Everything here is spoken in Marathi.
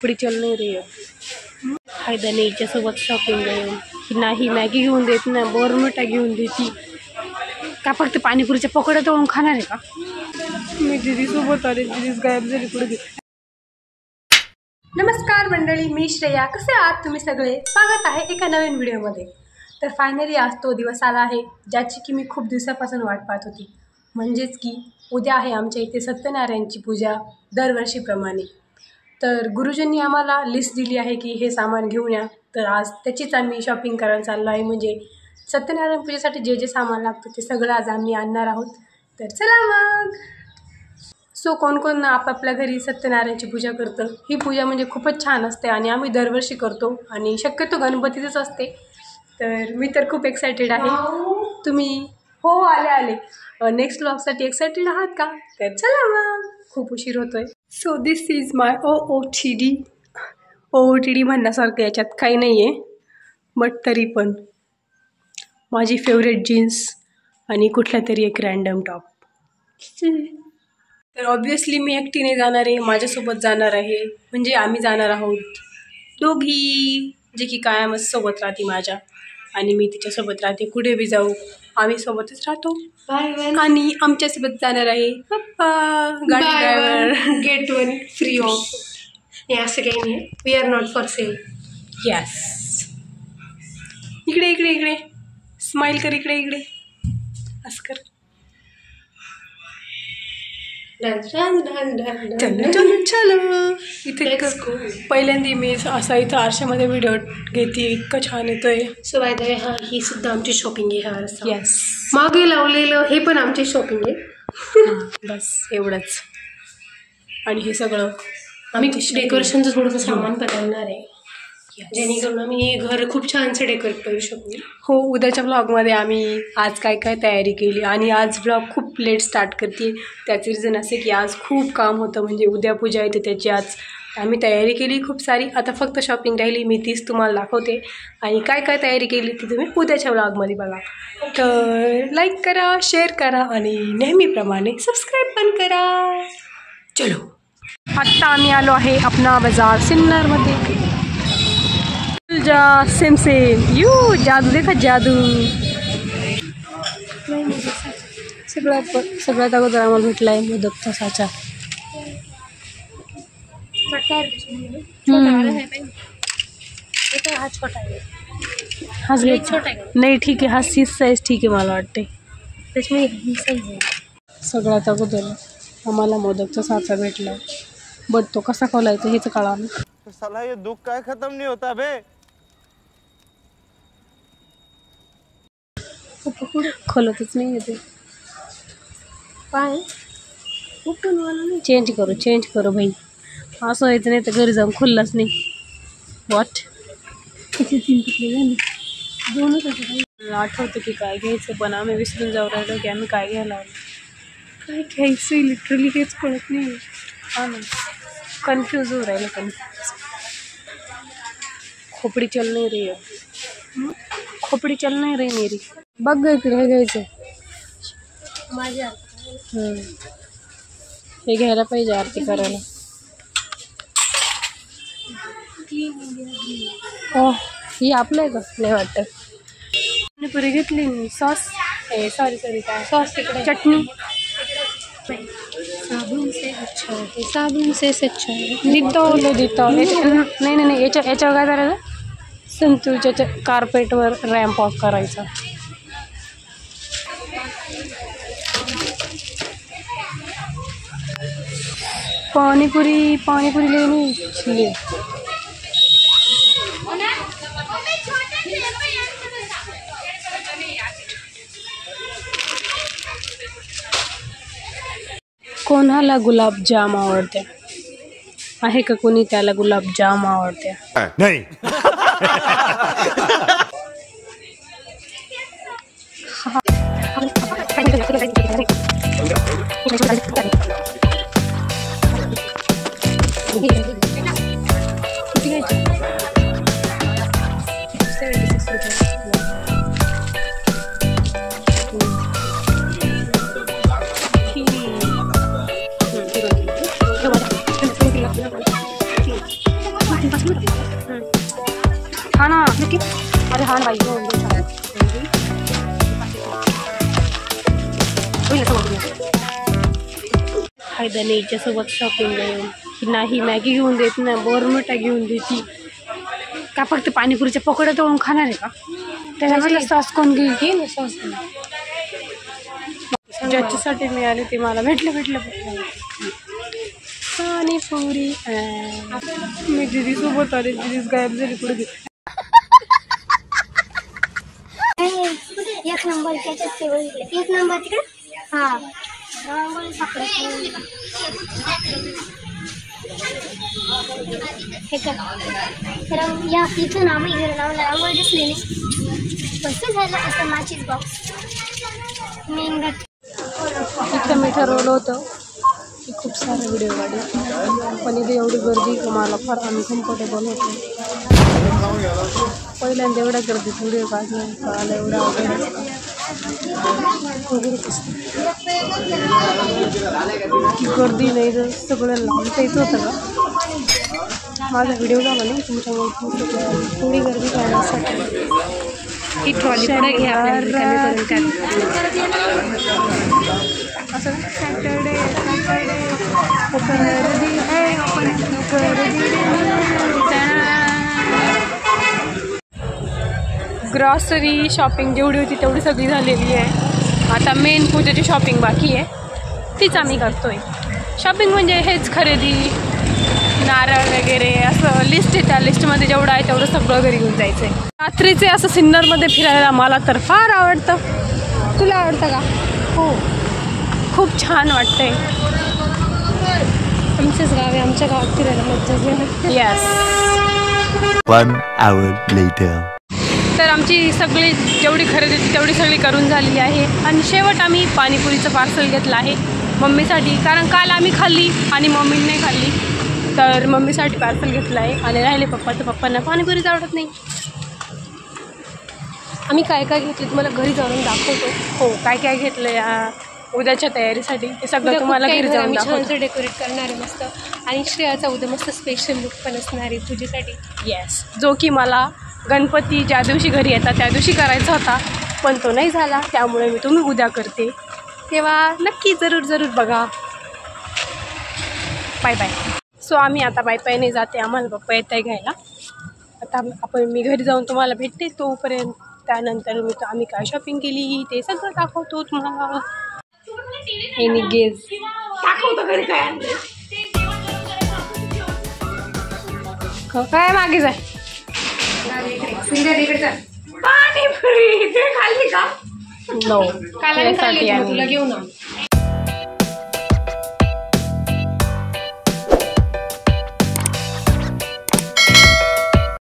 पुढे चल नाही रे फायदा नाही हिच्यासोबत शॉपिंग घेऊन नाही मॅगी घेऊन देत ना बोरमिटा घेऊन देती का फक्त पाणीपुरीच्या पकोड्या तळून खाणार आहे का मी दीदीसोबत आले दीदीच गायब झाली पुढे नमस्कार मंडळी मी श्रेया कसे आहात तुम्ही सगळे स्वागत आहे एका नवीन व्हिडिओमध्ये तर फायनली आज तो दिवस आला आहे ज्याची की मी खूप दिवसापासून वाट पाहत होती म्हणजेच की उद्या आहे आमच्या इथे सत्यनारायणची पूजा दरवर्षीप्रमाणे तर गुरुजींनी आम्हाला लिस्ट दिली आहे की हे सामान घेऊन या तर आज त्याचीच आम्ही शॉपिंग करायला चाललो आहे म्हणजे सत्यनारायण पूजेसाठी जे जे सामान लागतं ते सगळं आज आम्ही आणणार आहोत तर चला मग सो कोण कोण आपापल्या घरी सत्यनारायणची पूजा करतं ही पूजा म्हणजे खूपच छान असते आणि आम्ही दरवर्षी करतो आणि शक्यतो गणपतीतच असते तर मी तर खूप एक्सायटेड आहे तुम्ही हो आले नेक्स्ट व्लॉगसाठी एक्सायटेड आहात का तर चला मग खूप उशीर होतोय so this is my OOTD म्हणण्यासारखं याच्यात काही नाही आहे बट तरी पण माझी फेवरेट जीन्स आणि कुठला तरी एक रँडम टॉप तर ऑब्वियसली मी एकटीने जाणार आहे माझ्यासोबत जाणार आहे म्हणजे आम्ही जाणार आहोत दोघी जे की कायमच सोबत राहते माझ्या आणि मी तिच्यासोबत राहते कुठे बी जाऊ आम्ही सोबतच राहतो आणि आमच्यासोबत जाणार आहे पप्पा गाडी ड्रायव्हर गेट 1 फ्री ऑफ हे असं काही नाही we are not for sale yes इकडे स्माइल कर इकडे असं कर चलो इथे पहिल्यांदा मी असा इथं आरशामध्ये व्हिडिओ घेते इतकं छान येतोय सो बाय द वे हा ही सुद्धा आमची शॉपिंग आहे हा आरसा यस मागे लावलेलं हे पण आमची शॉपिंग आहे बस एवढंच आणि हे सगळं आम्ही डेकोरेशनचं थोडंसं सामान बदलणार आहे जेणेकरून आम्ही हे घर खूप छानसं डेकोरेट करू शकू हो उद्याच्या ब्लॉगमध्ये आम्ही आज काय तयारी केली आणि आज ब्लॉग खूप लेट स्टार्ट करते त्याचे रिझन असे की आज खूप काम होतं म्हणजे उद्या पूजा येते त्याची आज आम्ही तयारी केली खूप सारी आता फक्त शॉपिंग राहिली मी तीच तुम्हाला दाखवते आणि काय तयारी केली ती तुम्ही उद्याच्या ब्लॉगमध्ये बघा तर लाईक करा शेअर करा आणि नेहमीप्रमाणे सबस्क्राईब पण करा चलो आत्ता आम्ही आलो आहे अपना बाजार सिन्नरमध्ये जा सेम यू जादू देखा जादू सगळ्यात अगोदर आम्हाला भेटला आहे मोदकचा साचा हा छोटा आहे हाच छोटा नाही ठीक आहे हा 6 साईज ठीक आहे मला वाटते त्याच्यामुळे ही साईज आहे सगळ्यात अगोदर आम्हाला मोदकचा साचा भेटला बट तो कसा खोलायचा हेच कळालं साला ये दुख काय खत्म नहीं होता बे खोलतच नाही येते पाय चेंज करू भाई असं व्हायचं नाही तर घरी जाऊन खुललाच नाही वॉट किती 3 तुकडे झाले दोनच होते मला आठवतं की काय घ्यायचं पण आम्ही विसरून जाऊ राहिलो की आम्ही काय घ्यायला काय घ्यायचं लिटरली हेच कळत नाही हा ना कन्फ्यूज होऊ राहिलं पण खोपडी चल नाही रे मेरी बघ इकडे हे घ्यायचं माझ्या हे घ्यायला पाहिजे आरती करायला हो ही आपलं आहे का नाही वाटतं पुरी घेतली मी सॉस सॉरी काय सॉस तिकडे चटणी साबुन से अच्छा देतो नाही याच्यावर काय करायचं संतूरच्या कार्पेटवर रॅम्प ऑफ करायचा पाणीपुरी लेनी इसलिए कोणाला गुलाबजाम आवडते आहे का कोणी त्याला गुलाबजाम आवडते नहीं हा ना नक्की. अरे हा ना बाई फायदा नाही याच्यासोबत शॉपिंग घेऊन नाही. मॅगी घेऊन देत ना, बोरमिटा घेऊन देती का? फक्त पाणीपुरीच्या पकोड्या तळून खाणार आहे का? त्याच्यामध्ये सॉस कोण घेईल? सॉस ज्याच्यासाठी मी आले ते मला भेटलं पाणीपुरी. मी दिदी सोबत आले, दिदीच गायब झाली पुढे. एक नंबर एक नंबर तिकडे. हा हे कर. तर या इथं नाव इकडे लावलं, रांगोळी दिसली नाही. कसं झालं असं माचीस बॉक्स मेन गट. इथं मी ठरवलं होतं की खूप सारे व्हिडिओ काढले, पण इथे एवढी गर्दी की मला फार अनकम्फर्टेबल होतं. पहिल्यांदा एवढ्या गर्दीत व्हिडिओ काढणं कळालं एवढं अवघड गर्दी नाही तर सगळं लांबता येत होतं का? माझा व्हिडिओ झाला नाही तुमच्यामुळे थोडी गर्दी करण्यासाठी. ही ट्रॉली पुढे घ्या असं सॅटर्डे गर्दी आहे आपण ग्रॉसरी शॉपिंग जेवढी होती तेवढी सगळी झालेली आहे. आता मेन पूजेची शॉपिंग बाकी आहे, तीच आम्ही करतोय. शॉपिंग म्हणजे हेच खरेदी, नारळ वगैरे असं लिस्ट आहे. त्या लिस्टमध्ये जेवढं आहे तेवढं सगळं घरी घेऊन जायचं आहे. रात्रीचे असं सिन्नरमध्ये फिरायला मला तर फार आवडतं. तुला आवडतं का? हो, खूप छान वाटतंय. आमचंच गाव आहे, आमच्या गावात फिरायला मज्जा घेणं. येस. 1 hour later. तर आमची सगळी जेवढी खरेदी होती तेवढी सगळी करून झालेली आहे. आणि शेवट आम्ही पाणीपुरीचं पार्सल घेतलं आहे मम्मीसाठी, कारण काल आम्ही खाल्ली आणि मम्मीने नाही खाल्ली. तर मम्मीसाठी पार्सल घेतलं आहे. आणि राहिले पप्पा, तर पप्पांना पाणीपुरीच आवडत नाही. आम्ही काय काय घेतलं तुम्हाला घरी जाऊन दाखवतो. हो, काय काय घेतलं या उद्याच्या तयारीसाठी ते सगळं तुम्हाला घरी जाऊन दाखवतो. छानसं डेकोरेट करणार आहे मस्त. आणि श्रेयाचा उद्या मस्त स्पेशल लुक पण असणार आहे पूजेसाठी. येस, जो की मला गणपती ज्या दिवशी घरी येतात त्या दिवशी करायचा होता, पण तो नाही झाला. त्यामुळे मी तुम्ही उद्या करते, तेव्हा नक्की जरूर बघा. Bye bye. सो आम्ही आता बाय नाही जाते, आम्हाला पप्पा येत आहे घ्यायला. आता मी घरी जाऊन तुम्हाला भेटते. तोपर्यंत त्यानंतर आम्ही काय शॉपिंग केली ते सगळं दाखवतो तुम्हाला. एनी गेज दाखवतो घरी काय काय मागे जाय. पाणीपुरी ते खाल्ली का? नो, तुला घेऊन